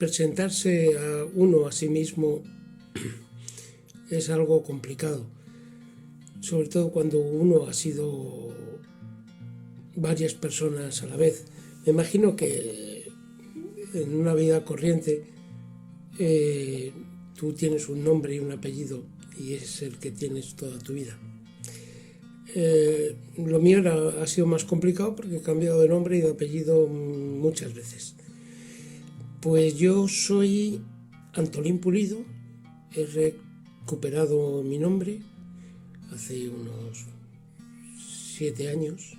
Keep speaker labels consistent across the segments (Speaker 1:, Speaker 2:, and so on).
Speaker 1: presentarse a uno a sí mismo es algo complicado, sobre todo cuando uno ha sido varias personas a la vez. Me imagino que en una vida corriente tú tienes un nombre y un apellido y es el que tienes toda tu vida. Lo mío ha sido más complicado porque he cambiado de nombre y de apellido muchas veces. Pues yo soy Antolín Pulido, he recuperado mi nombre hace unos 7 años.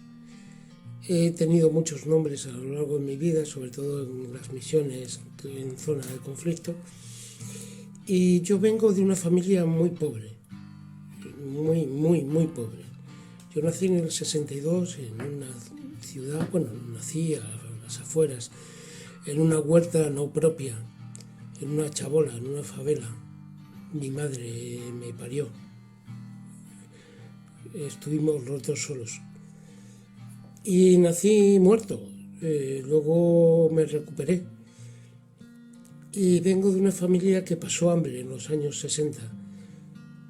Speaker 1: He tenido muchos nombres a lo largo de mi vida, sobre todo en las misiones, en zona de conflicto. Y yo vengo de una familia muy pobre, muy pobre. Yo nací en el 62 en una ciudad, nací a las afueras, en una huerta no propia, en una chabola, en una favela. Mi madre me parió. Estuvimos los dos solos. Y nací muerto. Luego me recuperé. Y vengo de una familia que pasó hambre en los años 60,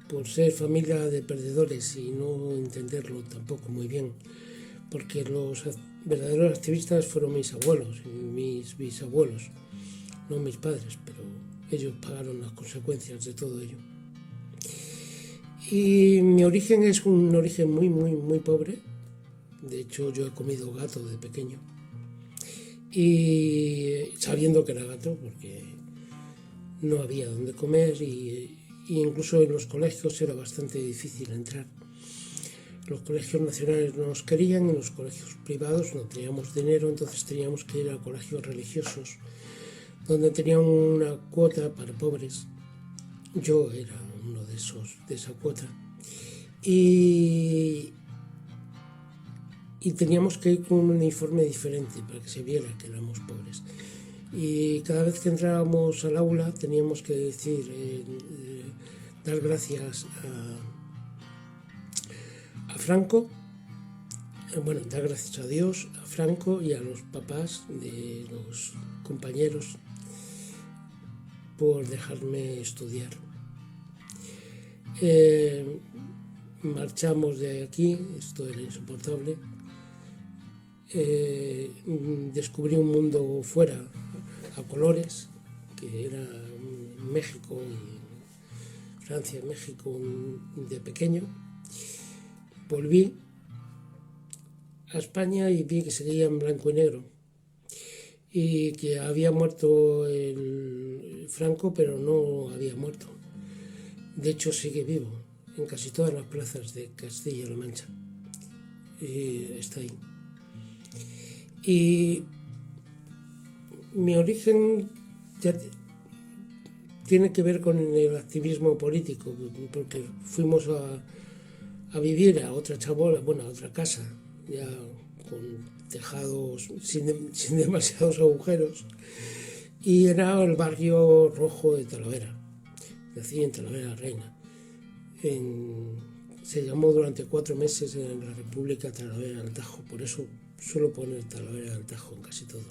Speaker 1: por ser familia de perdedores y no entenderlo tampoco muy bien, porque los verdaderos activistas fueron mis abuelos y mis bisabuelos, no mis padres, pero ellos pagaron las consecuencias de todo ello. Y mi origen es un origen muy pobre. De hecho, yo he comido gato de pequeño, y sabiendo que era gato, porque no había donde comer, y incluso en los colegios era bastante difícil entrar. Los colegios nacionales no nos querían, en los colegios privados no teníamos dinero, entonces teníamos que ir a colegios religiosos, donde tenían una cuota para pobres. Yo era uno de esa cuota. Y teníamos que ir con un uniforme diferente para que se viera que éramos pobres. Y cada vez que entrábamos al aula teníamos que decir, dar gracias a Franco, dar gracias a Dios, a Franco y a los papás de los compañeros por dejarme estudiar. Marchamos de aquí, esto era insoportable. Descubrí un mundo fuera, a colores, que era México y Francia, México de pequeño. Volví a España y vi que seguía en blanco y negro y que había muerto el Franco, pero no había muerto. De hecho, sigue vivo en casi todas las plazas de Castilla-La Mancha. Está ahí. Y mi origen ya tiene que ver con el activismo político, porque fuimos a vivir a otra chabola, a otra casa, ya con tejados sin demasiados agujeros, y era el barrio rojo de Talavera. Nací en Talavera Reina. Se llamó durante 4 meses en la República Talavera del Tajo, por eso suelo poner Talavera del Tajo en casi todo.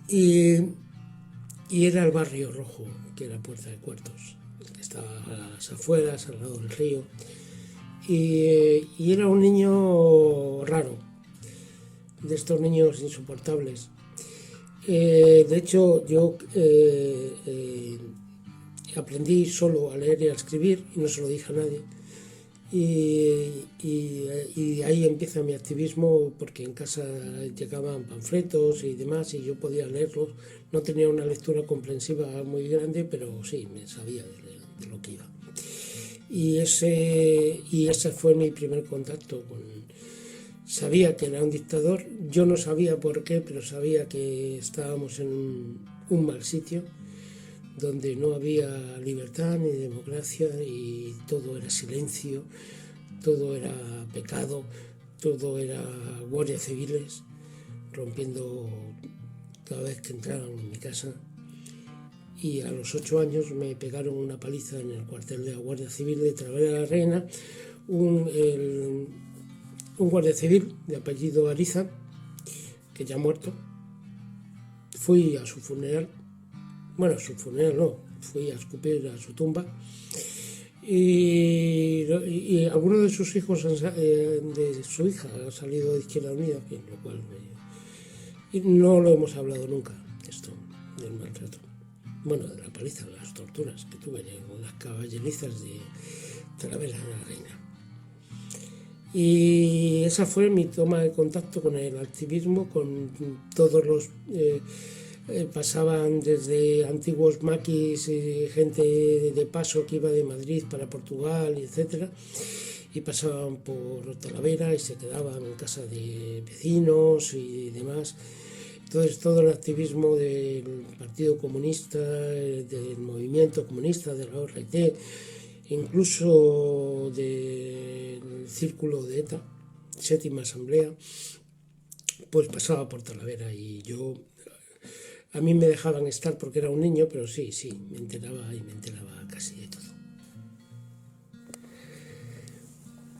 Speaker 1: Y era el barrio rojo, que era Puerta de Cuartos, que estaba a las afueras, al lado del río. Y era un niño raro, de estos niños insoportables. De hecho, yo aprendí solo a leer y a escribir y no se lo dije a nadie. Y ahí empieza mi activismo, porque en casa llegaban panfletos y demás y yo podía leerlos. No tenía una lectura comprensiva muy grande, pero sí, me sabía de lo que iba. Y ese fue mi primer contacto con... Sabía que era un dictador, yo no sabía por qué, pero sabía que estábamos en un mal sitio, donde no había libertad ni democracia y todo era silencio, todo era pecado, todo era guardias civiles rompiendo cada vez que entraban en mi casa. Y a los 8 años me pegaron una paliza en el cuartel de la Guardia Civil de Talavera la Reina, un guardia civil de apellido Ariza, que ya ha muerto, fui a su funeral, bueno, a su funeral no, fui a escupir a su tumba, y alguno de sus hijos, de su hija, ha salido de Izquierda Unida, lo cual y no lo hemos hablado nunca, esto, del maltrato. Bueno, de la paliza, de las torturas que tuve, las caballerizas de Talavera de la Reina. Y esa fue mi toma de contacto con el activismo, con todos los... pasaban desde antiguos maquis, gente de paso que iba de Madrid para Portugal, etcétera, y pasaban por Talavera y se quedaban en casa de vecinos y demás. Entonces todo el activismo del Partido Comunista, del movimiento comunista, de la ORT, incluso del círculo de ETA, séptima asamblea, pues pasaba por Talavera, y a mí me dejaban estar porque era un niño, pero sí, me enteraba casi de todo.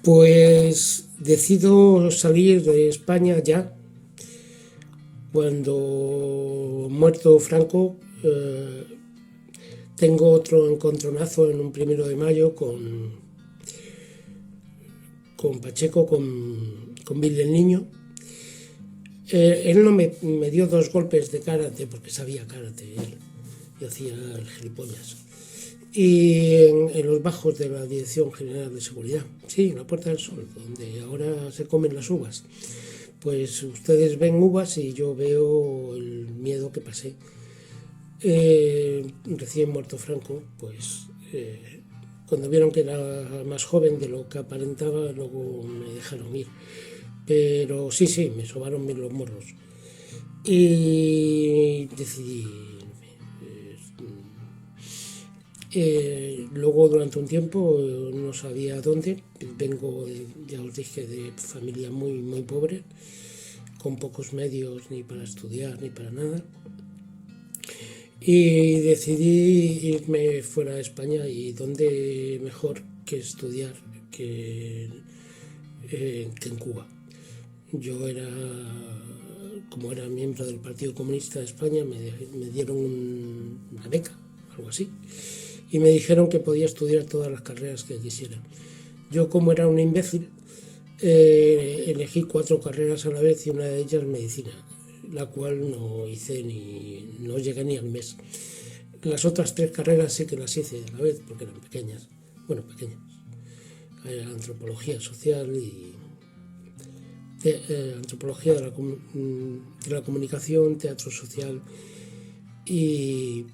Speaker 1: Pues decido salir de España ya, cuando muerto Franco. Tengo otro encontronazo en un 1 de mayo con Pacheco, con Bill del Niño. Él no me dio 2 golpes de karate, porque sabía karate él, y hacía el gilipollas. Y en los bajos de la Dirección General de Seguridad, sí, en la Puerta del Sol, donde ahora se comen las uvas. Pues ustedes ven uvas y yo veo el miedo que pasé. Recién muerto Franco, pues cuando vieron que era más joven de lo que aparentaba, luego me dejaron ir. Pero sí, me sobaron los morros. Y decidí luego durante un tiempo no sabía dónde. Vengo, ya os dije, de familia muy, muy pobre, con pocos medios ni para estudiar ni para nada. Y decidí irme fuera de España, y dónde mejor que estudiar que en Cuba. Yo como era miembro del Partido Comunista de España, me dieron una beca, algo así, y me dijeron que podía estudiar todas las carreras que quisiera. Yo, como era un imbécil, elegí 4 carreras a la vez, y una de ellas medicina, la cual no llegué ni al mes. Las otras 3 carreras sí que las hice a la vez, porque eran pequeñas. Era antropología social y antropología de la comunicación, teatro social y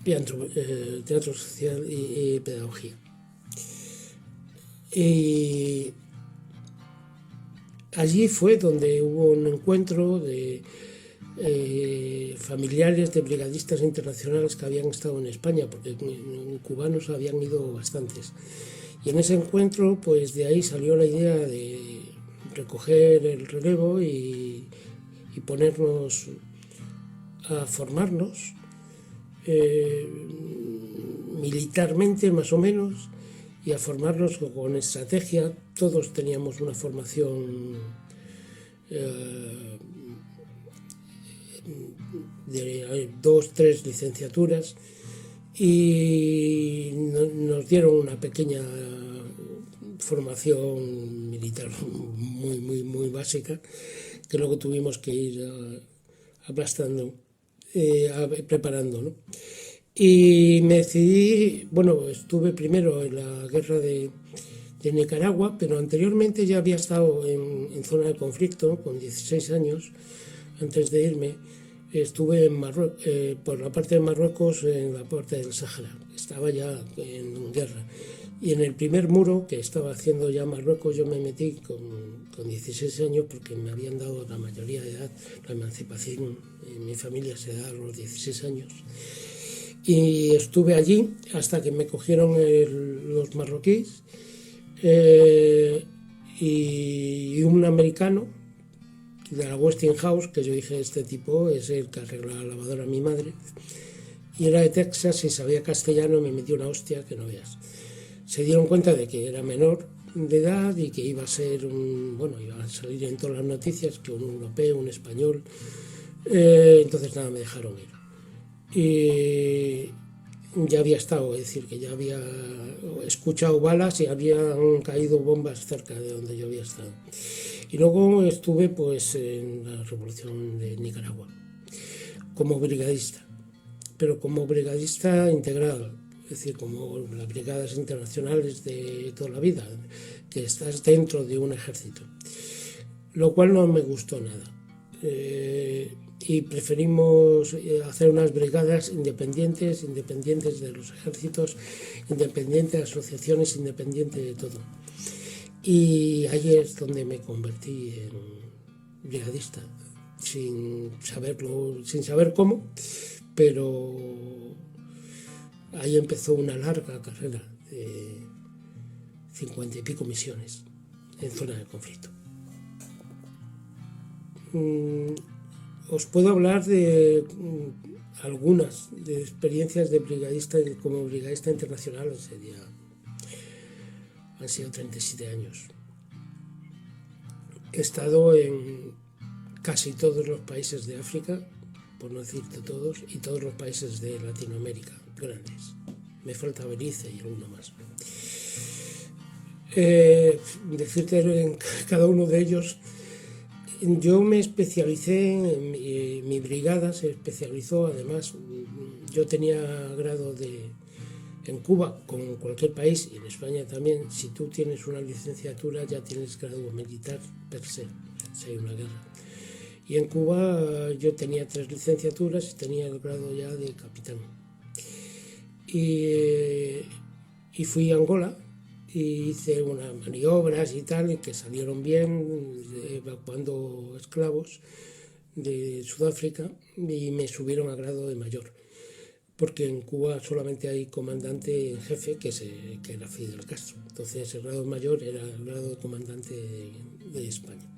Speaker 1: teatro social y pedagogía. Y allí fue donde hubo un encuentro de familiares de brigadistas internacionales que habían estado en España, porque cubanos habían ido bastantes. Y en ese encuentro, pues de ahí salió la idea de recoger el relevo y ponernos a formarnos militarmente, más o menos, y a formarnos con estrategia. Todos teníamos una formación de 2, 3 licenciaturas, y nos dieron una pequeña formación militar muy, muy, muy básica, que luego tuvimos que ir aplastando, preparando, ¿no? Y me decidí, estuve primero en la guerra de Nicaragua, pero anteriormente ya había estado en zona de conflicto con 16 años, antes de irme. Estuve en por la parte de Marruecos, en la parte del Sáhara. Estaba ya en guerra. Y en el primer muro que estaba haciendo ya Marruecos, yo me metí con 16 años, porque me habían dado la mayoría de edad, la emancipación en mi familia se da a los 16 años. Y estuve allí hasta que me cogieron los marroquíes, y un americano de la Westinghouse, que yo dije, este tipo es el que arregla la lavadora a mi madre, y era de Texas y sabía castellano, y me metió una hostia que no veas. Se dieron cuenta de que era menor de edad y que iba a ser iba a salir en todas las noticias que un europeo, un español, Entonces nada, me dejaron ir. Y ya había estado, es decir, que ya había escuchado balas y habían caído bombas cerca de donde yo había estado. Y luego estuve pues en la Revolución de Nicaragua como brigadista, pero como brigadista integral, es decir, como las brigadas internacionales de toda la vida, que estás dentro de un ejército, lo cual no me gustó nada. Y preferimos hacer unas brigadas independientes de los ejércitos, independientes de asociaciones, independientes de todo. Y ahí es donde me convertí en brigadista, sin saberlo, sin saber cómo, pero ahí empezó una larga carrera de 50 y pico misiones en zona de conflicto. Os puedo hablar de algunas de experiencias de brigadista como brigadista internacional. Han sido 37 años. He estado en casi todos los países de África, por no decirte todos, y todos los países de Latinoamérica, grandes. Me falta Belice y alguno más. Decirte en cada uno de ellos, yo me especialicé, mi brigada se especializó, además, yo tenía grado en Cuba, como en cualquier país, y en España también, si tú tienes una licenciatura ya tienes grado militar per se, si hay una guerra. Y en Cuba yo tenía 3 licenciaturas y tenía el grado ya de capitán. Y fui a Angola y hice unas maniobras y tal, que salieron bien, evacuando esclavos de Sudáfrica, y me subieron a grado de mayor, porque en Cuba solamente hay comandante en jefe, que era Fidel Castro. Entonces el grado mayor era el grado de comandante de España.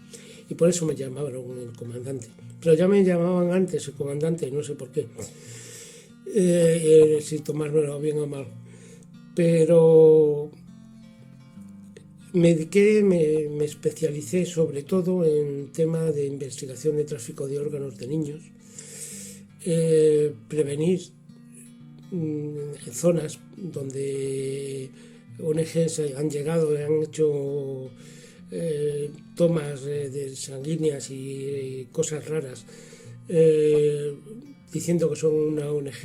Speaker 1: Y por eso me llamaron el comandante. Pero ya me llamaban antes el comandante, no sé por qué. Si tomármelo bien o mal. Pero me especialicé sobre todo en tema de investigación de tráfico de órganos de niños, prevenir en zonas donde ONGs han llegado y han hecho tomas de sanguíneas y cosas raras, diciendo que son una ONG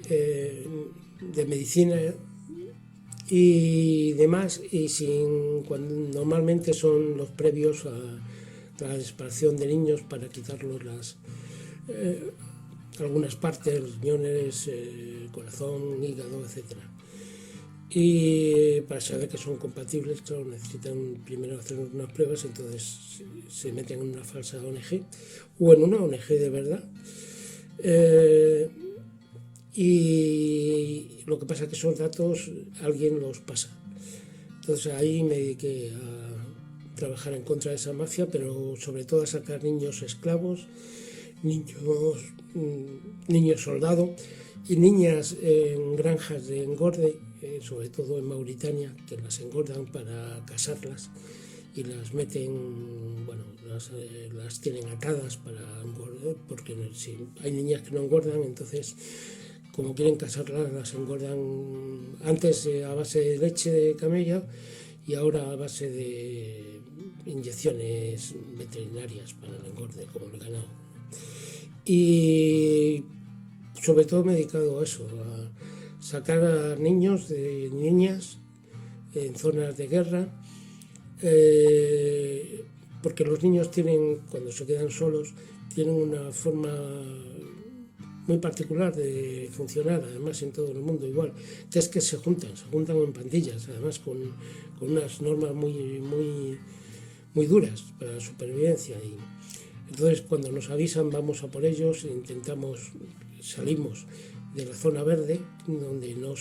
Speaker 1: de medicina y demás, y cuando normalmente son los previos a la desaparición de niños para quitarlos algunas partes, riñones, corazón, hígado, etc. Y para saber que son compatibles, claro, necesitan primero hacer unas pruebas, entonces se meten en una falsa ONG o en una ONG de verdad. Y lo que pasa es que esos datos alguien los pasa. Entonces ahí me dediqué a trabajar en contra de esa mafia, pero sobre todo a sacar niños esclavos, niños soldados y niñas en granjas de engorde, sobre todo en Mauritania, que las engordan para casarlas y las meten, bueno, las tienen atadas para engordar, porque si hay niñas que no engordan, entonces como quieren casarlas, las engordan antes a base de leche de camello y ahora a base de inyecciones veterinarias para el engorde, como el ganado. Y sobre todo me he dedicado a eso, a sacar a niños de niñas en zonas de guerra, porque los niños tienen, cuando se quedan solos, tienen una forma muy particular de funcionar, además en todo el mundo igual, que es que se juntan en pandillas, además con unas normas muy duras para la supervivencia. Y entonces cuando nos avisan vamos a por ellos, salimos de la zona verde, donde no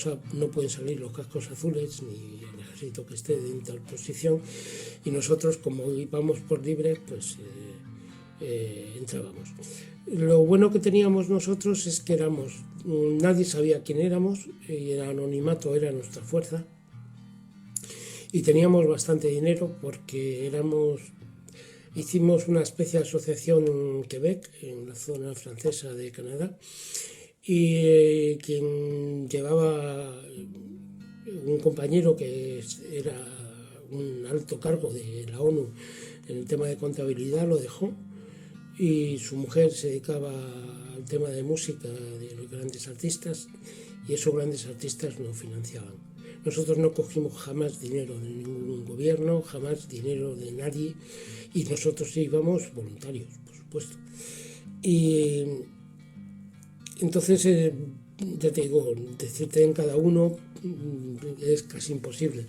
Speaker 1: pueden salir los cascos azules ni el ejército que esté de interposición, y nosotros, como íbamos por libre, pues entrábamos. Lo bueno que teníamos nosotros es que nadie sabía quién éramos, y el anonimato era nuestra fuerza, y teníamos bastante dinero porque hicimos una especie de asociación en Quebec, en la zona francesa de Canadá, y quien llevaba un compañero que era un alto cargo de la ONU en el tema de contabilidad lo dejó y su mujer se dedicaba al tema de música de los grandes artistas y esos grandes artistas no financiaban. Nosotros no cogimos jamás dinero de ningún gobierno, jamás dinero de nadie y nosotros íbamos voluntarios, por supuesto. Y entonces, ya te digo, decirte en cada uno es casi imposible.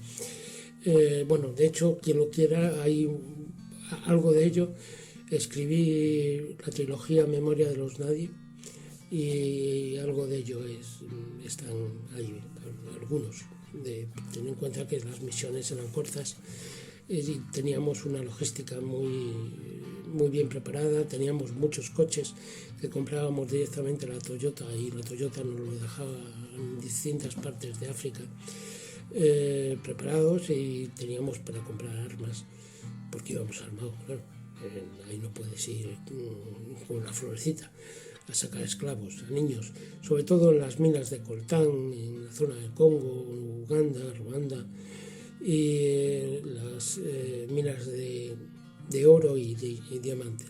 Speaker 1: Bueno, de hecho, quien lo quiera, hay algo de ello. Escribí la trilogía Memoria de los Nadie y algo de ello están ahí algunos. Ten en cuenta que las misiones eran cortas y teníamos una logística muy bien preparada, teníamos muchos coches que comprábamos directamente a la Toyota y la Toyota nos lo dejaba en distintas partes de África preparados y teníamos para comprar armas porque íbamos armados, claro. Ahí no puedes ir con una florecita a sacar esclavos, a niños, sobre todo en las minas de coltán, en la zona de Congo, Uganda, Ruanda, y las minas de oro y diamantes,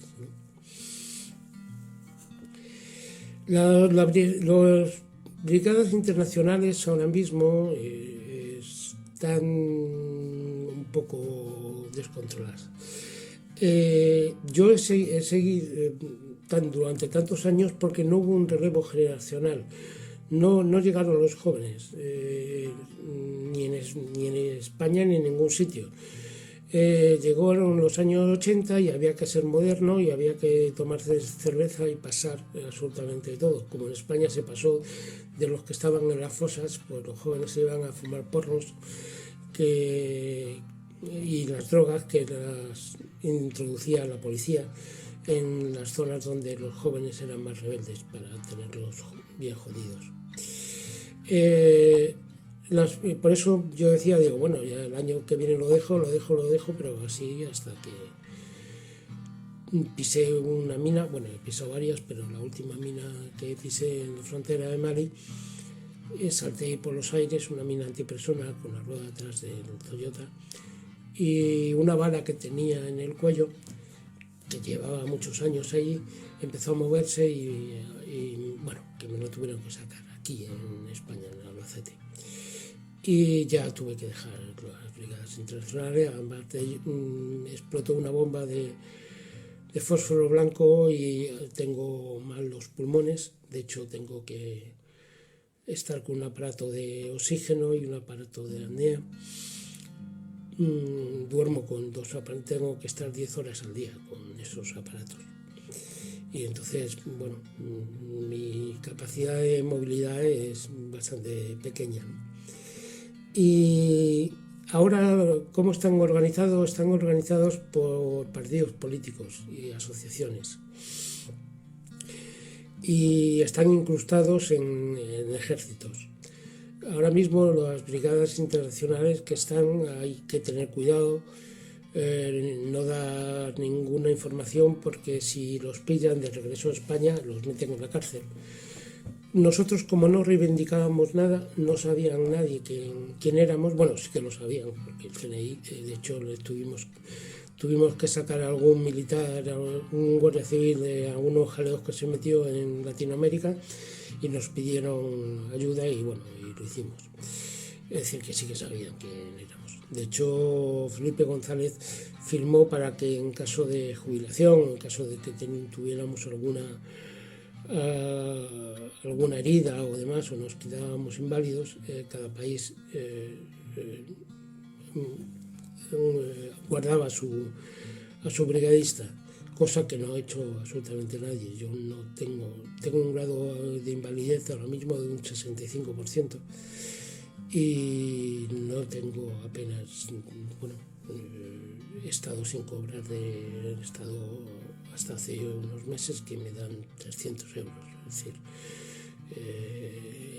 Speaker 1: ¿no? Las brigadas internacionales ahora mismo están un poco descontroladas. Yo he seguido durante tantos años porque no hubo un relevo generacional. No llegaron los jóvenes, ni en España ni en ningún sitio. Llegaron los años 80 y había que ser moderno y había que tomarse cerveza y pasar absolutamente todo. Como en España se pasó de los que estaban en las fosas, pues los jóvenes se iban a fumar porros y las drogas que las introducía la policía en las zonas donde los jóvenes eran más rebeldes para tenerlos bien jodidos. Por eso yo decía, digo, bueno, ya el año que viene lo dejo, pero así hasta que pisé una mina, bueno, he pisado varias, pero la última mina que pisé en la frontera de Mali, salté por los aires una mina antipersona con la rueda atrás del Toyota y una bala que tenía en el cuello, que llevaba muchos años ahí, empezó a moverse y bueno, que me lo tuvieron que sacar aquí en España, en Albacete. Y ya tuve que dejar las brigadas internacionales. Explotó una bomba de fósforo blanco y tengo mal los pulmones. De hecho, tengo que estar con un aparato de oxígeno y un aparato de apnea. Duermo con 2 aparatos, tengo que estar 10 horas al día con esos aparatos. Y entonces, bueno, mi capacidad de movilidad es bastante pequeña. Y ahora, ¿cómo están organizados? Están organizados por partidos políticos y asociaciones. Y están incrustados en ejércitos. Ahora mismo las brigadas internacionales que están, hay que tener cuidado, no dar ninguna información porque si los pillan de regreso a España los meten en la cárcel. Nosotros, como no reivindicábamos nada, no sabían nadie quién éramos. Bueno, sí que lo sabían, porque el CNI, de hecho, tuvimos que sacar a algún militar, a un guardia civil de algunos jaleos que se metió en Latinoamérica y nos pidieron ayuda y bueno, y lo hicimos. Es decir, que sí que sabían quién éramos. De hecho, Felipe González firmó para que en caso de jubilación, en caso de que tuviéramos alguna herida o demás, o nos quedábamos inválidos, cada país guardaba a su brigadista, cosa que no ha hecho absolutamente nadie. Yo no tengo un grado de invalidez ahora mismo de un 65% y no tengo apenas, bueno, he estado sin cobrar del Estado hasta hace unos meses que me dan 300 euros. Es decir,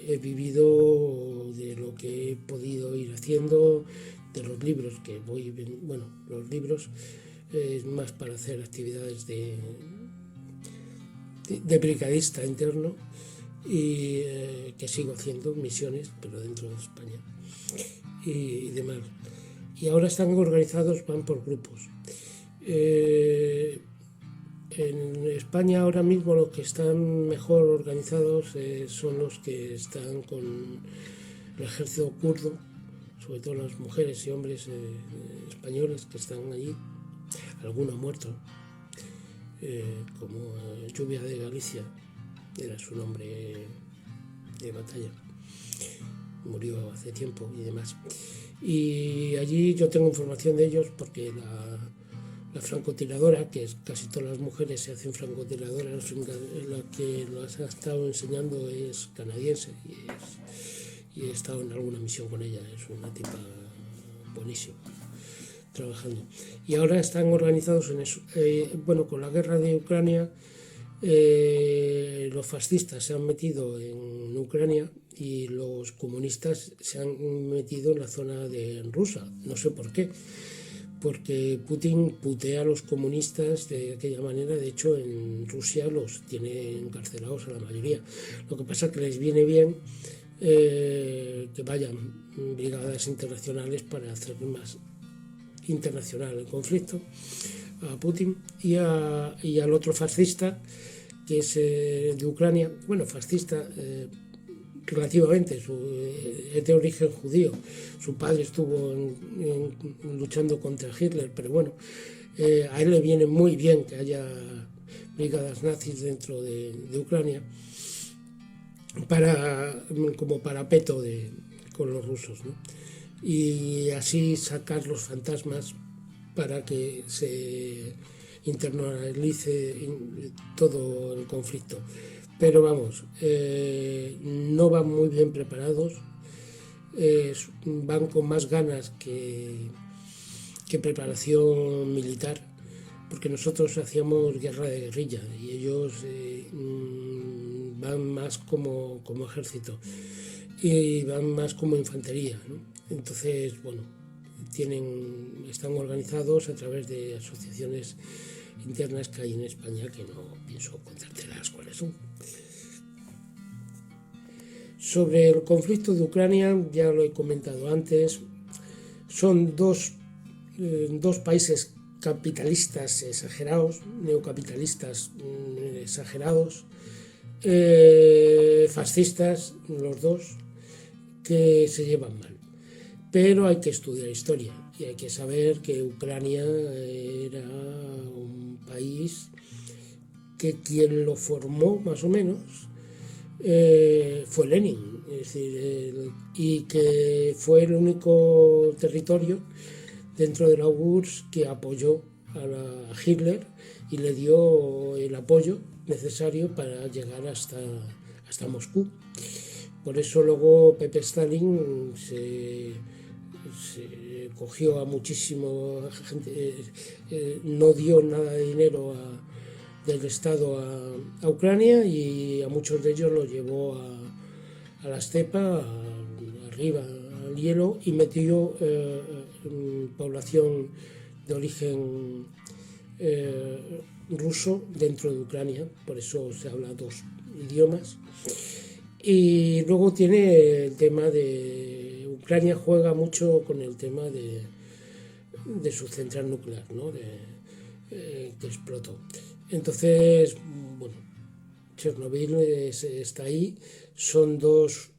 Speaker 1: he vivido de lo que he podido ir haciendo, de los libros que los libros es más para hacer actividades de brigadista interno, y que sigo haciendo misiones, pero dentro de España y demás. Y ahora están organizados, van por grupos. En España ahora mismo los que están mejor organizados son los que están con el ejército kurdo, sobre todo las mujeres y hombres españoles que están allí. Alguno ha muerto, como Lluvia de Galicia, era su nombre de batalla. Murió hace tiempo y demás. Y allí yo tengo información de ellos porque la francotiradora, que es casi todas las mujeres se hacen francotiradoras, la que las ha estado enseñando es canadiense y he estado en alguna misión con ella, es una tipa buenísima trabajando. Y ahora están organizados en eso. Bueno, con la guerra de Ucrania, los fascistas se han metido en Ucrania y los comunistas se han metido en la zona de Rusia. No sé por qué, porque Putin putea a los comunistas de aquella manera. De hecho, en Rusia los tiene encarcelados a la mayoría. Lo que pasa es que les viene bien que vayan brigadas internacionales para hacer más internacional el conflicto, a Putin y al otro fascista, que es de Ucrania, bueno, fascista relativamente, es de origen judío, su padre estuvo luchando contra Hitler, pero bueno, a él le viene muy bien que haya brigadas nazis dentro de Ucrania como parapeto con los rusos, ¿no? Y así sacar los fantasmas para que se internalice todo el conflicto. Pero vamos, no van muy bien preparados, van con más ganas que preparación militar, porque nosotros hacíamos guerra de guerrilla y ellos van más como ejército y van más como infantería, ¿no? Entonces, bueno, están organizados a través de asociaciones internas que hay en España, que no pienso contártelas cuáles son. Sobre el conflicto de Ucrania, ya lo he comentado antes, son dos países capitalistas exagerados, neocapitalistas exagerados, fascistas los dos, que se llevan mal. Pero hay que estudiar historia y hay que saber que Ucrania era un país que quien lo formó más o menos fue Lenin, es decir, y que fue el único territorio dentro de la URSS que apoyó a Hitler y le dio el apoyo necesario para llegar hasta Moscú. Por eso luego Pepe Stalin se cogió a muchísima gente, no dio nada de dinero del Estado a Ucrania y a muchos de ellos los llevó a la estepa, arriba al hielo, y metió población de origen ruso dentro de Ucrania, por eso se habla dos idiomas. Y luego tiene el tema de Ucrania, juega mucho con el tema de su central nuclear, ¿no? Que explotó. Entonces, bueno, Chernobyl está ahí, son dos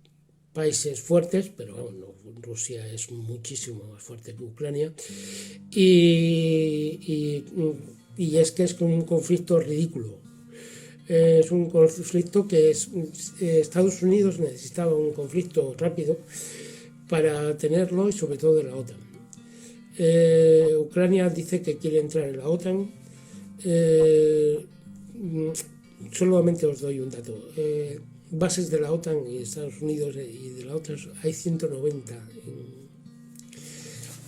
Speaker 1: países fuertes, pero bueno, Rusia es muchísimo más fuerte que Ucrania, y es que es un conflicto ridículo. Es un conflicto que Estados Unidos necesitaba un conflicto rápido para tenerlo, y sobre todo de la OTAN. Ucrania dice que quiere entrar en la OTAN. Solamente os doy un dato. Bases de la OTAN y Estados Unidos y de la OTAN hay 190.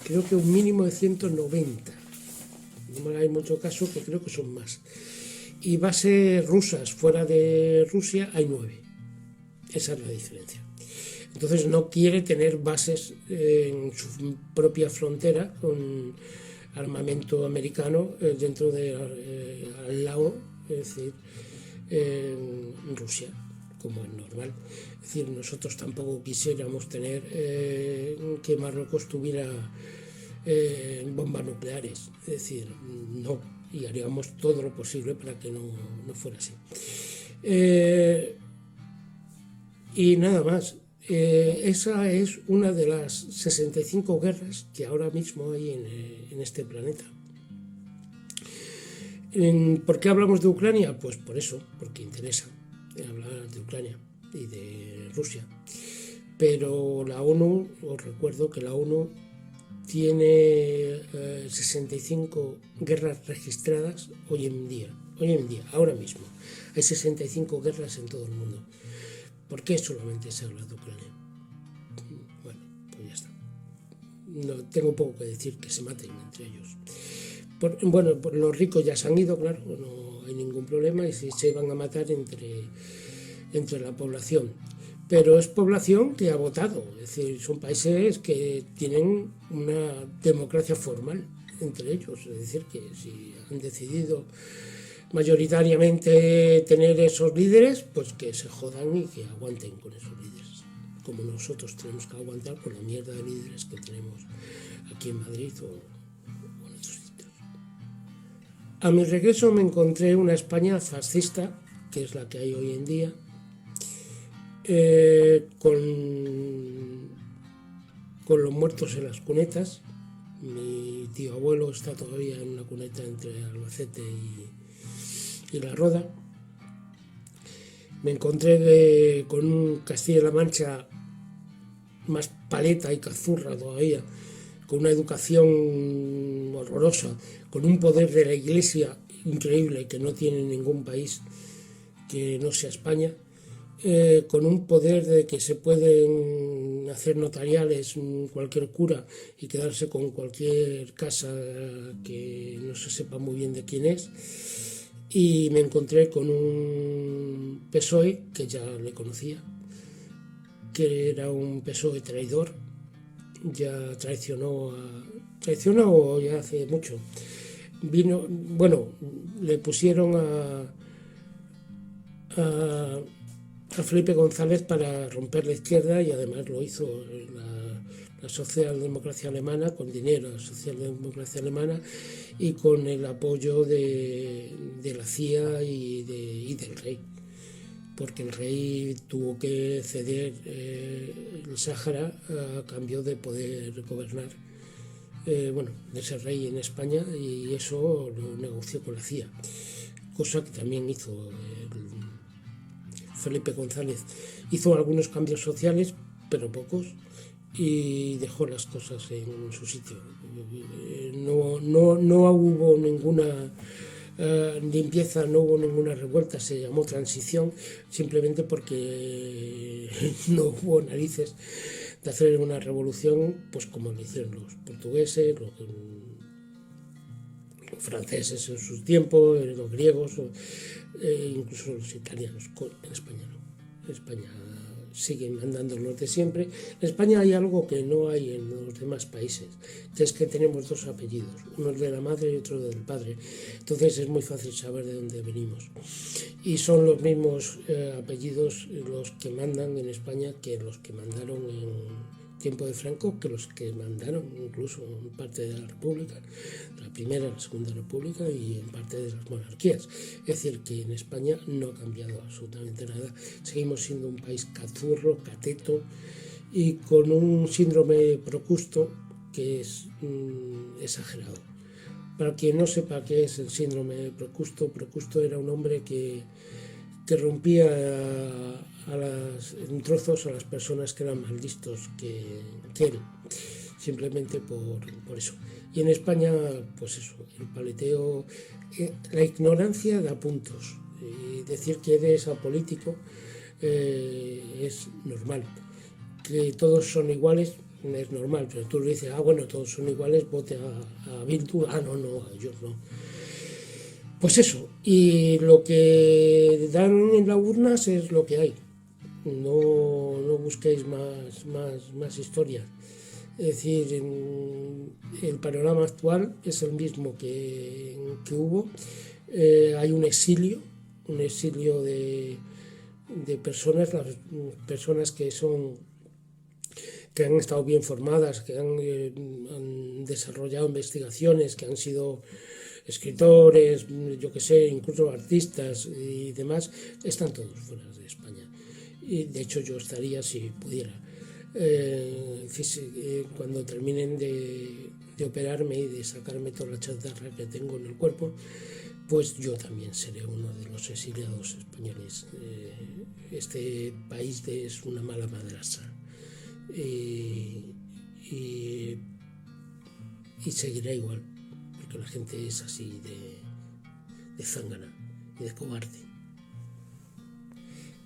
Speaker 1: Creo que un mínimo de 190. No me hagáis mucho caso, que creo que son más. Y bases rusas fuera de Rusia hay 9. Esa es la diferencia. Entonces no quiere tener bases en su propia frontera armamento americano dentro de al lado, es decir, Rusia, como es normal. Es decir, nosotros tampoco quisiéramos tener que Marruecos tuviera bombas nucleares, es decir, no, y haríamos todo lo posible para que no fuera así. Y nada más. Esa es una de las 65 guerras que ahora mismo hay en este planeta. ¿Por qué hablamos de Ucrania? Pues por eso, porque interesa hablar de Ucrania y de Rusia. Pero la ONU, os recuerdo que la ONU tiene 65 guerras registradas hoy en día, ahora mismo. Hay 65 guerras en todo el mundo. ¿Por qué solamente se habla de Ucrania? Bueno, pues ya está. No tengo poco que decir, que se maten entre ellos. Los ricos ya se han ido, claro, no hay ningún problema, y se van a matar entre la población. Pero es población que ha votado, es decir, son países que tienen una democracia formal entre ellos, es decir, que si han decidido mayoritariamente tener esos líderes, pues que se jodan y que aguanten con esos líderes, como nosotros tenemos que aguantar con la mierda de líderes que tenemos aquí en Madrid o en otros sitios. A mi regreso me encontré una España fascista, que es la que hay hoy en día, con los muertos en las cunetas. Mi tío abuelo está todavía en una cuneta entre Albacete y La Roda. Me encontré con un Castilla-La Mancha más paleta y cazurra todavía, con una educación horrorosa, con un poder de la Iglesia increíble que no tiene ningún país que no sea España, con un poder de que se pueden hacer notariales cualquier cura y quedarse con cualquier casa que no se sepa muy bien de quién es. Y me encontré con un PSOE que ya le conocía, que era un PSOE traidor, ya traicionó ya hace mucho. Le pusieron a Felipe González para romper la izquierda, y además lo hizo la socialdemocracia alemana, con dinero de la socialdemocracia alemana y con el apoyo de la CIA y del rey, porque el rey tuvo que ceder el Sáhara a cambio de poder gobernar, de ser rey en España, y eso lo negoció con la CIA, cosa que también hizo Felipe González. Hizo algunos cambios sociales, pero pocos, y dejó las cosas en su sitio. No hubo ninguna limpieza, no hubo ninguna revuelta, se llamó transición, simplemente porque no hubo narices de hacer una revolución, pues como lo hicieron los portugueses, los franceses en sus tiempos, los griegos, incluso los italianos. En España no. En España siguen mandando los de siempre. En España hay algo que no hay en los demás países, que es que tenemos dos apellidos, uno de la madre y otro del padre. Entonces es muy fácil saber de dónde venimos. Y son los mismos apellidos los que mandan en España que los que mandaron en tiempo de Franco, que los que mandaron incluso en parte de la República, la Primera, la Segunda República, y en parte de las monarquías. Es decir, que en España no ha cambiado absolutamente nada. Seguimos siendo un país cazurro, cateto, y con un síndrome Procusto que es exagerado. Para quien no sepa qué es el síndrome Procusto, Procusto era un hombre que rompía en trozos a las personas que eran más listos que él, simplemente por eso. Y en España, pues eso, el paleteo, la ignorancia da puntos. Decir que eres apolítico es normal. Que todos son iguales es normal, pero tú le dices, todos son iguales, vote a Bildu, no, a ellos no. Pues eso, y lo que dan en las urnas es lo que hay. No busquéis más historias. Es decir, el panorama actual es el mismo que hubo. Hay un exilio de personas, las personas que han estado bien formadas, que han desarrollado investigaciones, que han sido escritores, yo que sé, incluso artistas y demás, están todos fuera de España. Y de hecho yo estaría si pudiera. Cuando terminen de operarme y de sacarme toda la chatarra que tengo en el cuerpo, pues yo también seré uno de los exiliados españoles. Este país es una mala madrasa. Y seguirá igual, porque la gente es así de zángana y de cobarde.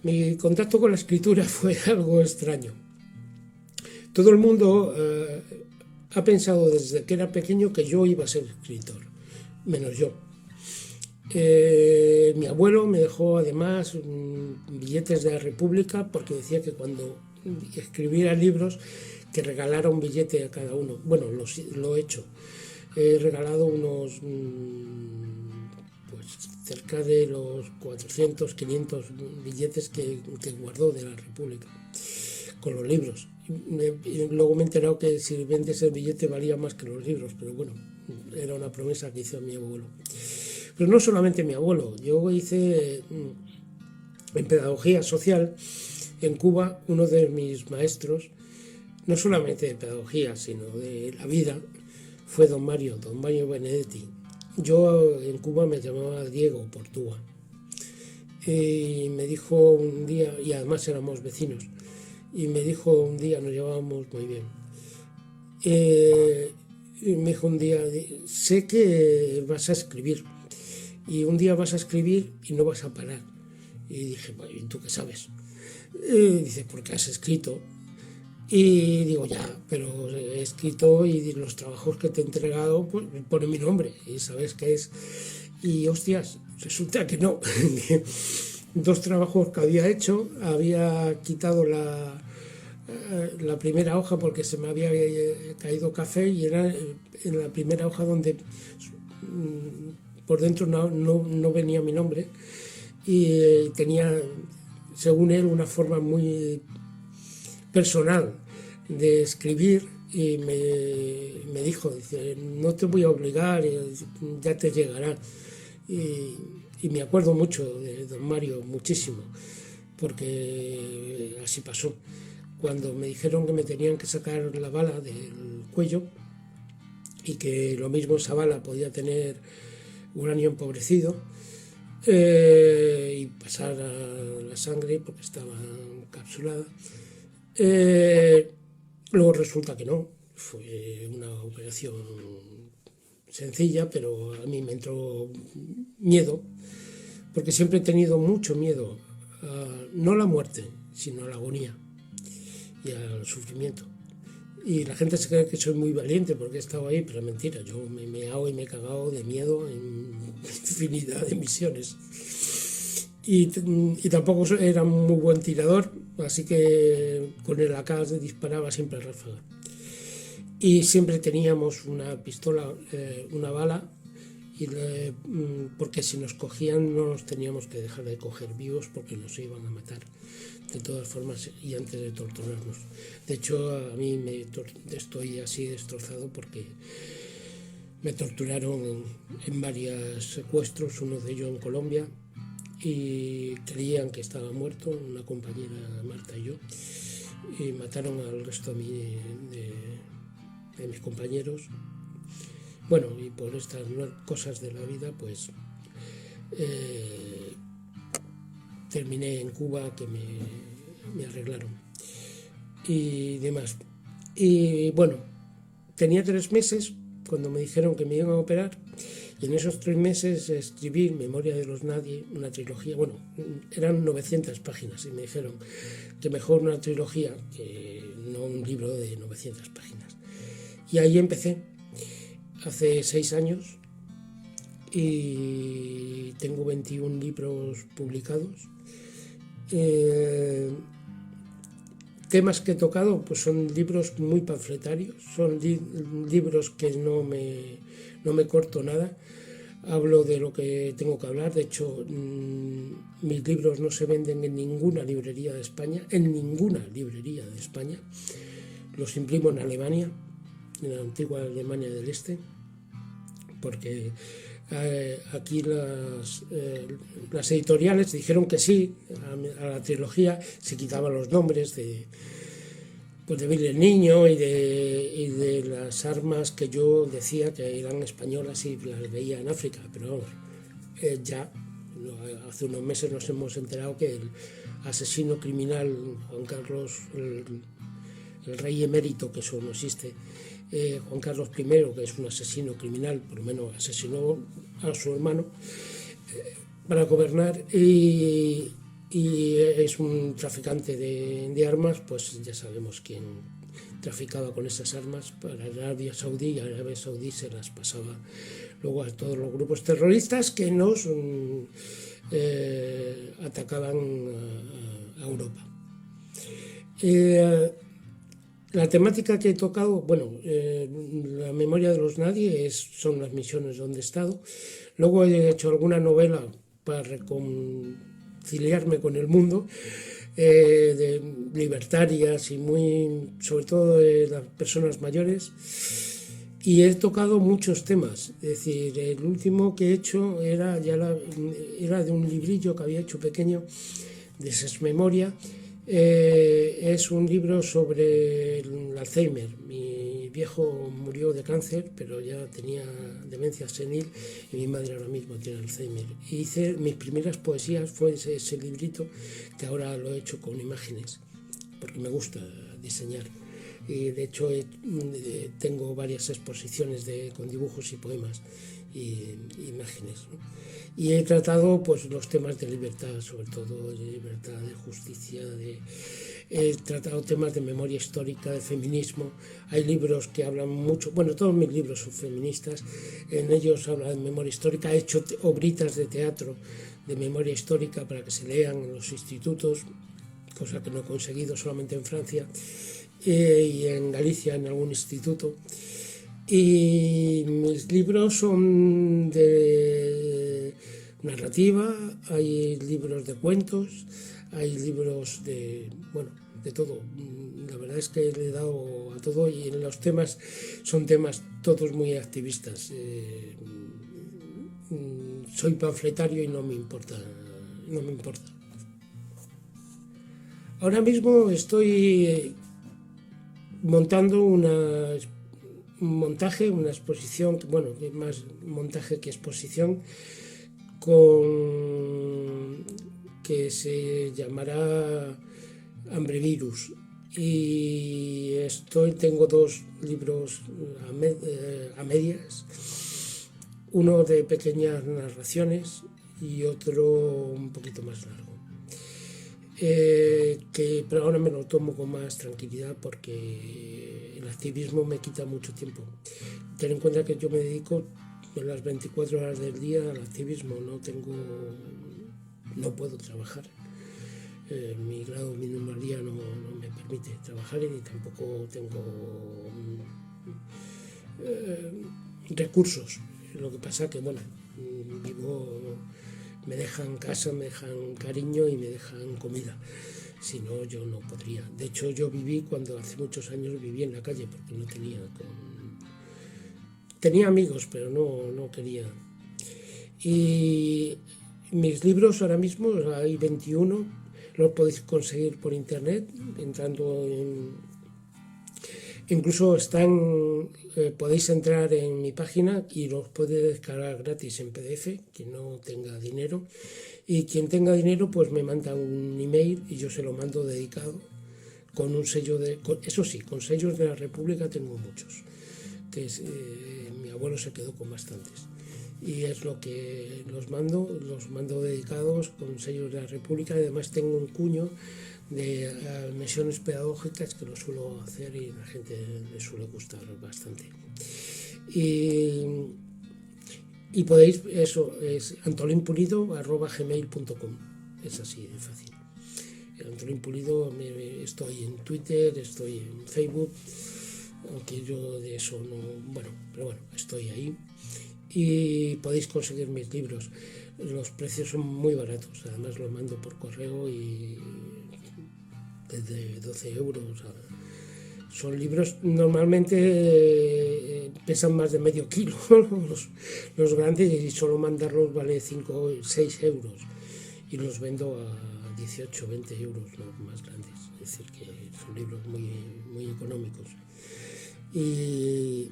Speaker 1: Mi contacto con la escritura fue algo extraño. Todo el mundo ha pensado desde que era pequeño que yo iba a ser escritor, menos yo. Mi abuelo me dejó además billetes de la República porque decía que cuando escribiera libros que regalara un billete a cada uno. Bueno, lo he hecho. He regalado unos pues cerca de los 400, 500 billetes que guardó de la República con los libros. Y luego me he enterado que si vendes el billete valía más que los libros, pero bueno, era una promesa que hizo mi abuelo. Pero no solamente mi abuelo, yo hice en pedagogía social en Cuba, uno de mis maestros, no solamente de pedagogía, sino de la vida, fue don Mario Benedetti. Yo en Cuba me llamaba Diego Portúa. Y me dijo un día, y además éramos vecinos, y me dijo un día, nos llevábamos muy bien, y me dijo un día, sé que vas a escribir, y un día vas a escribir y no vas a parar. Y dije, bueno, ¿y tú qué sabes? Dice, porque has escrito. Y digo, ya, pero he escrito y los trabajos que te he entregado pues pone mi nombre y sabes qué es. Y hostias, resulta que no. 2 trabajos que había hecho, había quitado la primera hoja porque se me había caído café y era en la primera hoja donde por dentro no venía mi nombre y tenía, según él, una forma muy personal de escribir y me dijo, dice, no te voy a obligar, ya te llegará. Y me acuerdo mucho de don Mario, muchísimo, porque así pasó. Cuando me dijeron que me tenían que sacar la bala del cuello y que lo mismo esa bala podía tener uranio empobrecido y pasar a la sangre porque estaba encapsulada, luego resulta que no, fue una operación sencilla, pero a mí me entró miedo, porque siempre he tenido mucho miedo, no a la muerte, sino a la agonía y al sufrimiento. Y la gente se cree que soy muy valiente porque he estado ahí, pero es mentira, yo me he meado y me he cagado de miedo en infinidad de misiones. Y tampoco era un muy buen tirador, así que con el AK disparaba siempre a ráfaga. Y siempre teníamos una pistola, una bala, porque si nos cogían no nos teníamos que dejar de coger vivos porque nos iban a matar de todas formas y antes de torturarnos. De hecho, a mí estoy así destrozado porque me torturaron en varios secuestros, uno de ellos en Colombia, y creían que estaba muerto, una compañera, Marta y yo, y mataron al resto de mis compañeros. Bueno, y por estas cosas de la vida, pues terminé en Cuba, que me arreglaron y demás. Y bueno, tenía 3 meses cuando me dijeron que me iban a operar, y en esos 3 meses escribí Memoria de los Nadie, una trilogía. Bueno, eran 900 páginas y me dijeron que mejor una trilogía que no un libro de 900 páginas. Y ahí empecé, hace 6 años, y tengo 21 libros publicados. temas que he tocado pues son libros muy panfletarios, son libros que no me corto nada. Hablo de lo que tengo que hablar. De hecho, mis libros no se venden en ninguna librería de España, Los imprimo en Alemania, en la antigua Alemania del Este, porque aquí las editoriales dijeron que sí a la trilogía, se quitaban los nombres de Bill el Niño y de las armas que yo decía que eran españolas y las veía en África, pero vamos, hace unos meses nos hemos enterado que el asesino criminal Juan Carlos, el rey emérito, que eso no existe, Juan Carlos I, que es un asesino criminal, por lo menos asesinó a su hermano para gobernar, y es un traficante de armas. Pues ya sabemos quién traficaba con esas armas para Arabia Saudí, y Arabia Saudí se las pasaba luego a todos los grupos terroristas que nos atacaban a Europa. La temática que he tocado, la memoria de los nadie son las misiones donde he estado. Luego he hecho alguna novela para reconciliarme con el mundo, de libertarias y sobre todo de las personas mayores. Y he tocado muchos temas. Es decir, el último que he hecho era de un librillo que había hecho pequeño, de Sesmemoria. Es un libro sobre el Alzheimer. Mi viejo murió de cáncer, pero ya tenía demencia senil, y mi madre ahora mismo tiene Alzheimer. Y hice mis primeras poesías, fue ese librito, que ahora lo he hecho con imágenes, porque me gusta diseñar. Y de hecho tengo varias exposiciones con dibujos y poemas y imágenes, ¿no? Y he tratado pues los temas de libertad, sobre todo de libertad, de justicia, he tratado temas de memoria histórica, de feminismo. Hay libros que hablan mucho, todos mis libros son feministas, en ellos habla de memoria histórica. He hecho obritas de teatro de memoria histórica para que se lean en los institutos, cosa que no he conseguido, solamente en Francia y en Galicia en algún instituto. Y mis libros son de narrativa, hay libros de cuentos, hay libros de todo. La verdad es que le he dado a todo, y en los temas son temas todos muy activistas. Soy panfletario y no me importa. Ahora mismo estoy montando una exposición, más montaje que exposición, que se llamará Hambrevirus. Y tengo 2 libros a medias, uno de pequeñas narraciones y otro un poquito más largo. Pero ahora me lo tomo con más tranquilidad, porque el activismo me quita mucho tiempo. Ten en cuenta que yo me dedico las 24 horas del día al activismo, no puedo trabajar. Mi grado mínimo al día no me permite trabajar, y tampoco tengo recursos. Lo que pasa que me dejan casa, me dejan cariño y me dejan comida. Si no, yo no podría. De hecho, yo hace muchos años viví en la calle, porque no tenía amigos, pero no quería. Y mis libros ahora mismo, hay 21, los podéis conseguir por internet, entrando incluso podéis entrar en mi página y los podéis descargar gratis en PDF, quien no tenga dinero. Y quien tenga dinero, pues me manda un email y yo se lo mando dedicado, con un sello con sellos de la República tengo muchos, que mi abuelo se quedó con bastantes. Y es lo que los mando dedicados con sellos de la República. Además tengo un cuño de misiones pedagógicas que lo suelo hacer, y a la gente le suele gustar bastante. Y podéis, eso es antolinpulido@gmail.com, es así de fácil. Antolín Pulido, estoy en Twitter, estoy en Facebook, aunque yo de eso no, bueno, pero bueno, estoy ahí. Y podéis conseguir mis libros. Los precios son muy baratos, además los mando por correo y desde 12 euros. Son libros, normalmente pesan más de medio kilo los grandes, y solo mandarlos vale 5 o 6 euros. Y los vendo a 18 20 euros los más grandes. Es decir, que son libros muy, muy económicos. Y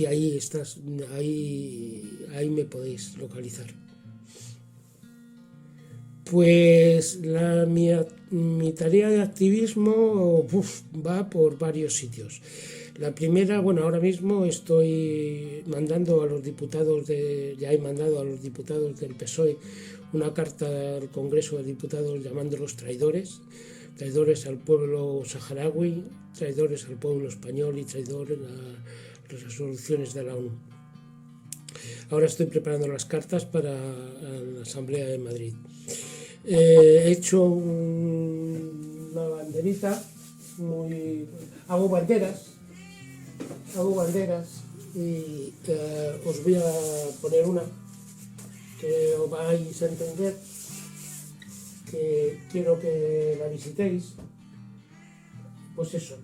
Speaker 1: ahí estás, ahí me podéis localizar. Pues mi tarea de activismo va por varios sitios. La primera, bueno, ahora mismo estoy mandando a los diputados ya he mandado a los diputados del PSOE una carta al Congreso de Diputados llamándolos traidores, traidores al pueblo saharaui, traidores al pueblo español y traidores a las resoluciones de la ONU. Ahora estoy preparando las cartas para la Asamblea de Madrid. He hecho una banderita, hago banderas y os voy a poner una que os vais a entender, que quiero que la visitéis. Pues eso,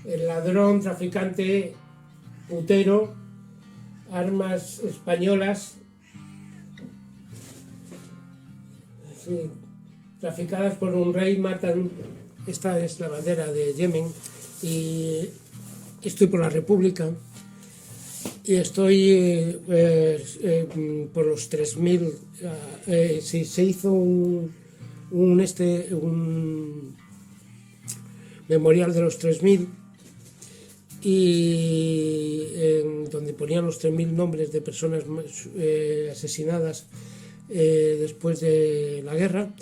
Speaker 1: el ladrón, traficante, putero, armas españolas, sí, traficadas por un rey, matan. Esta es la bandera de Yemen y estoy por la República y estoy por los 3000. Se hizo un memorial de los 3000 y donde ponían los 3000 nombres de personas asesinadas después de la guerra,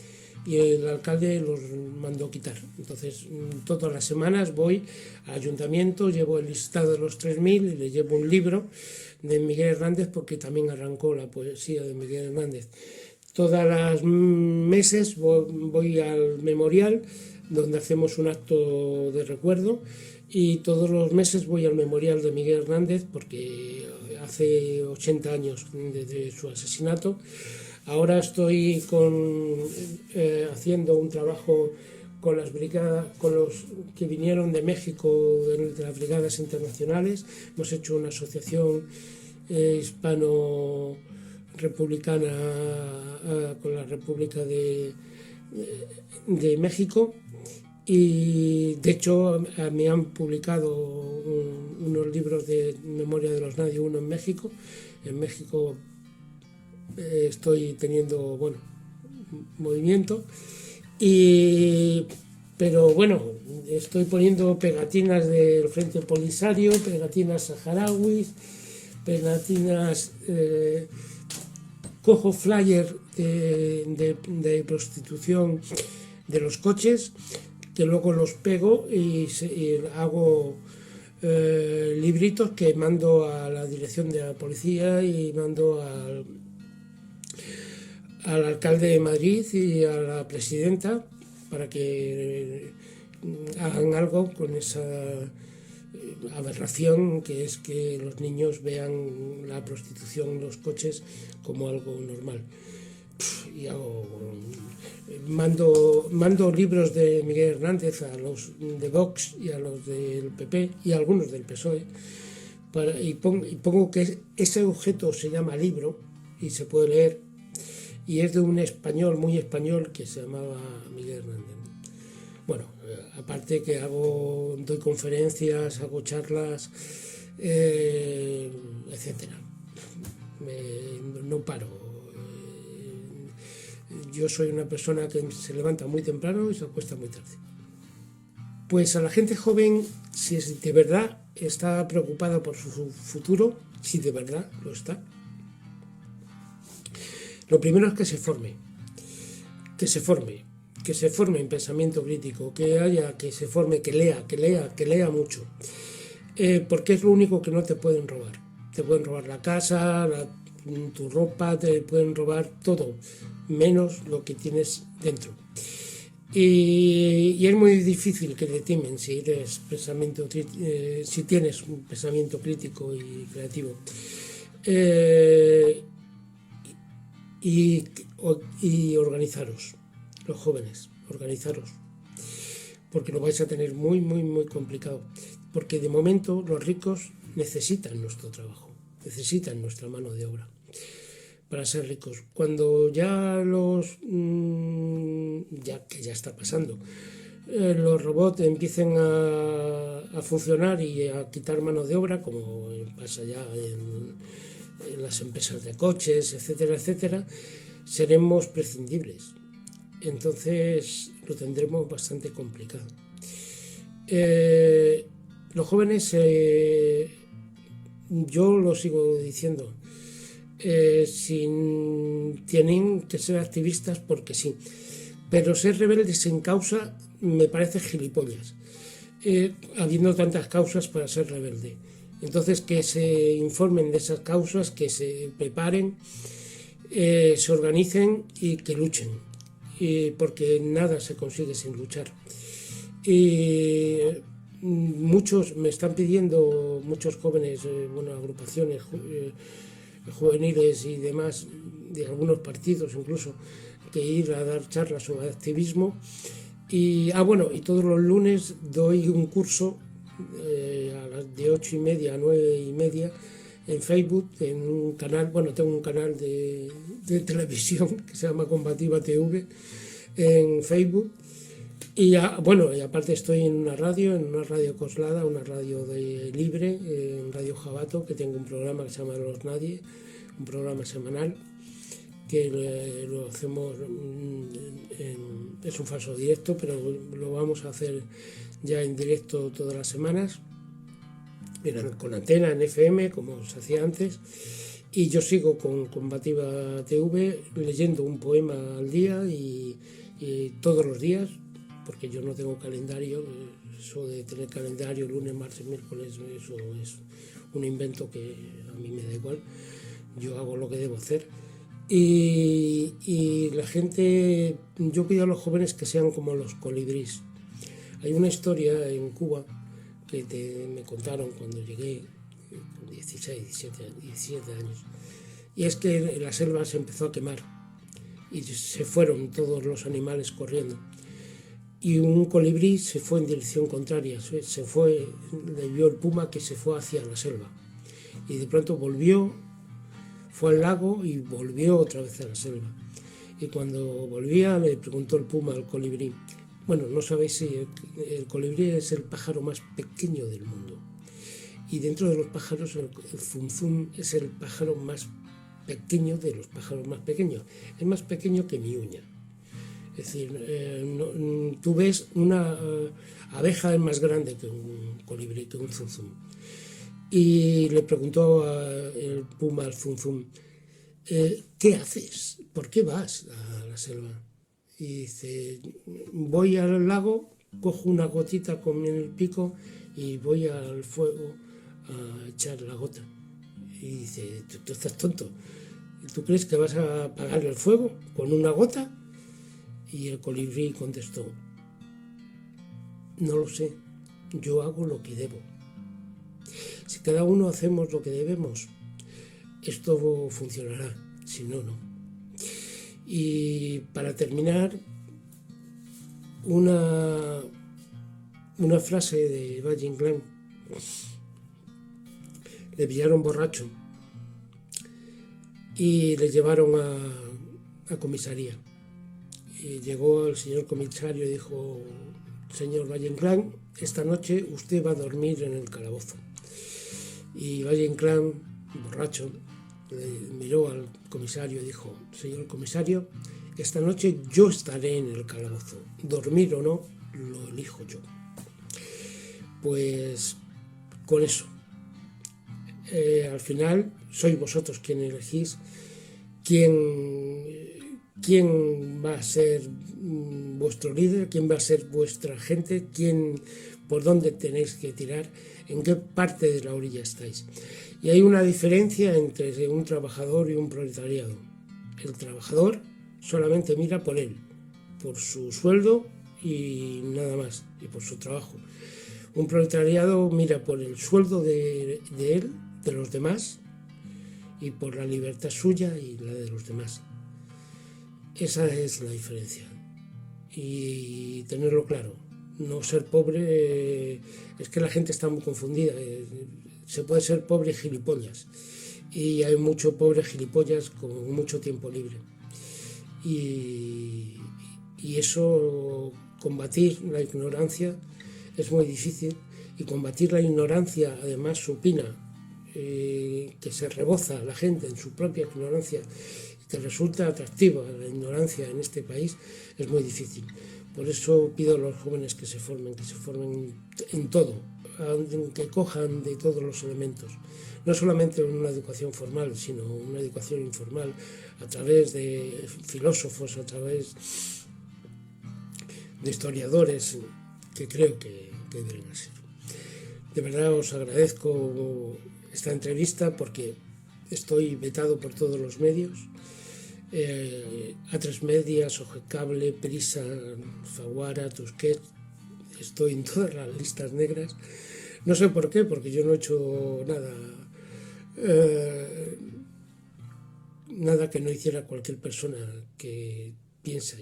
Speaker 1: y el alcalde los mandó quitar. Entonces todas las semanas voy al ayuntamiento, llevo el listado de los 3000 y le llevo un libro de Miguel Hernández, porque también arrancó la poesía de Miguel Hernández. Todos los meses voy al memorial, donde hacemos un acto de recuerdo, y todos los meses voy al memorial de Miguel Hernández, porque hace 80 años desde su asesinato. Ahora estoy haciendo un trabajo con las brigadas, con los que vinieron de México, de las brigadas internacionales. Hemos hecho una asociación hispano-republicana con la República de México, y de hecho me han publicado unos libros de memoria de los nadie, uno en México. En México estoy teniendo, bueno, movimiento, pero bueno, estoy poniendo pegatinas del Frente Polisario, pegatinas saharauis, pegatinas, cojo flyer de prostitución de los coches, que luego los pego y hago libritos que mando a la dirección de la policía y mando al alcalde de Madrid y a la presidenta, para que hagan algo con esa aberración que es que los niños vean la prostitución en los coches como algo normal. Y mando libros de Miguel Hernández a los de Vox y a los del PP y a algunos del PSOE, y pongo que ese objeto se llama libro y se puede leer, y es de un español, muy español, que se llamaba Miguel Hernández. Bueno, aparte que doy conferencias, hago charlas, etcétera. No paro. Yo soy una persona que se levanta muy temprano y se acuesta muy tarde. Pues a la gente joven, si de verdad está preocupada por su futuro, si de verdad lo está, lo primero es que se forme en pensamiento crítico, que se forme, que lea mucho, porque es lo único que no te pueden robar. Te pueden robar la casa, tu ropa, te pueden robar todo, menos lo que tienes dentro. Y es muy difícil que te timen si si tienes un pensamiento crítico y creativo. Eh, y, y organizaros, los jóvenes, organizaros, porque lo vais a tener muy, muy, muy complicado. Porque de momento los ricos necesitan nuestro trabajo, necesitan nuestra mano de obra para ser ricos. Cuando ya ya que ya está pasando, los robots empiecen a funcionar y a quitar mano de obra, como pasa ya en las empresas de coches, etcétera, etcétera, seremos prescindibles. Entonces lo tendremos bastante complicado. Los jóvenes, yo lo sigo diciendo, tienen que ser activistas porque sí, pero ser rebeldes en causa me parece gilipollas, habiendo tantas causas para ser rebelde. Entonces que se informen de esas causas, que se preparen, se organicen y que luchen, porque nada se consigue sin luchar. Y muchos me están pidiendo, muchos jóvenes, agrupaciones juveniles y demás, de algunos partidos incluso, que ir a dar charlas sobre activismo. Y todos los lunes doy un curso de 8:30 a 9:30 en Facebook, en un canal, tengo un canal de televisión que se llama Combativa TV en Facebook. Y aparte estoy en una radio Coslada, una radio libre, en Radio Jabato, que tengo un programa que se llama Los Nadie, un programa semanal que lo hacemos, es un falso directo, pero lo vamos a hacer ya en directo todas las semanas, con antena en FM, como se hacía antes. Y yo sigo con Combativa TV leyendo un poema al día y todos los días, porque yo no tengo calendario. Eso de tener calendario lunes, martes, miércoles, eso es un invento que a mí me da igual. Yo hago lo que debo hacer. Y la gente, yo pido a los jóvenes que sean como los colibríes. Hay una historia en Cuba que me contaron cuando llegué, con 16, 17 años, y es que la selva se empezó a quemar y se fueron todos los animales corriendo. Y un colibrí se fue en dirección contraria, le vio el puma que se fue hacia la selva. Y de pronto volvió, fue al lago y volvió otra vez a la selva. Y cuando volvía le preguntó el puma al colibrí, no sabéis si el colibrí es el pájaro más pequeño del mundo. Y dentro de los pájaros, el zunzún es el pájaro más pequeño de los pájaros más pequeños. Es más pequeño que mi uña. Es decir, tú ves una abeja es más grande que un colibrí, que un zunzún. Y le preguntó el puma al zunzún, ¿qué haces? ¿Por qué vas a la selva? Y dice, voy al lago, cojo una gotita con el pico y voy al fuego a echar la gota. Y dice, tú estás tonto. ¿Tú crees que vas a apagar el fuego con una gota? Y el colibrí contestó, no lo sé, yo hago lo que debo. Si cada uno hacemos lo que debemos, esto funcionará, si no, no. Y para terminar, una frase de Valle Inclán. Le pillaron borracho y le llevaron a comisaría. Y llegó el señor comisario y dijo, señor Valle Inclán, esta noche usted va a dormir en el calabozo. Y Valle Inclán, borracho, le miró al comisario y dijo, señor comisario, esta noche yo estaré en el calabozo, dormir o no, lo elijo yo. Pues con eso, al final sois vosotros quienes elegís quién va a ser vuestro líder, quién va a ser vuestra gente, por dónde tenéis que tirar, en qué parte de la orilla estáis. Y hay una diferencia entre un trabajador y un proletariado. El trabajador solamente mira por él, por su sueldo y nada más, y por su trabajo. Un proletariado mira por el sueldo de él, de los demás, y por la libertad suya y la de los demás. Esa es la diferencia. Y tenerlo claro. No ser pobre, es que la gente está muy confundida. Se puede ser pobre y gilipollas. Y hay mucho pobre gilipollas con mucho tiempo libre. Y eso, combatir la ignorancia es muy difícil. Y combatir la ignorancia, además supina, que se reboza a la gente en su propia ignorancia, que resulta atractiva la ignorancia en este país, es muy difícil. Por eso pido a los jóvenes que se formen en todo, que cojan de todos los elementos, no solamente una educación formal, sino una educación informal, a través de filósofos, a través de historiadores, que creo que deben ser. De verdad os agradezco esta entrevista porque estoy vetado por todos los medios. A3 Media, Sogecable, Prisa, Faguara, Tusquets, estoy en todas las listas negras. No sé por qué, porque yo no he hecho nada que no hiciera cualquier persona que piensa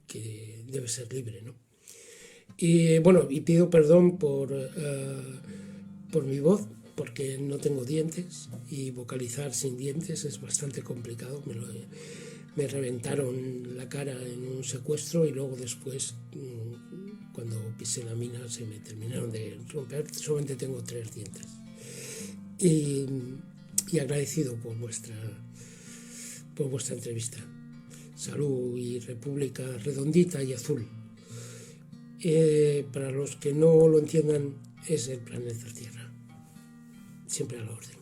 Speaker 1: que debe ser libre, ¿no? Y bueno, y pido perdón por mi voz, porque no tengo dientes y vocalizar sin dientes es bastante complicado. Me reventaron la cara en un secuestro y luego después, cuando pisé la mina, se me terminaron de romper. Solamente tengo 3 dientes. Y agradecido por vuestra entrevista. Salud y República redondita y azul. Para los que no lo entiendan, es el planeta Tierra. Siempre a la orden.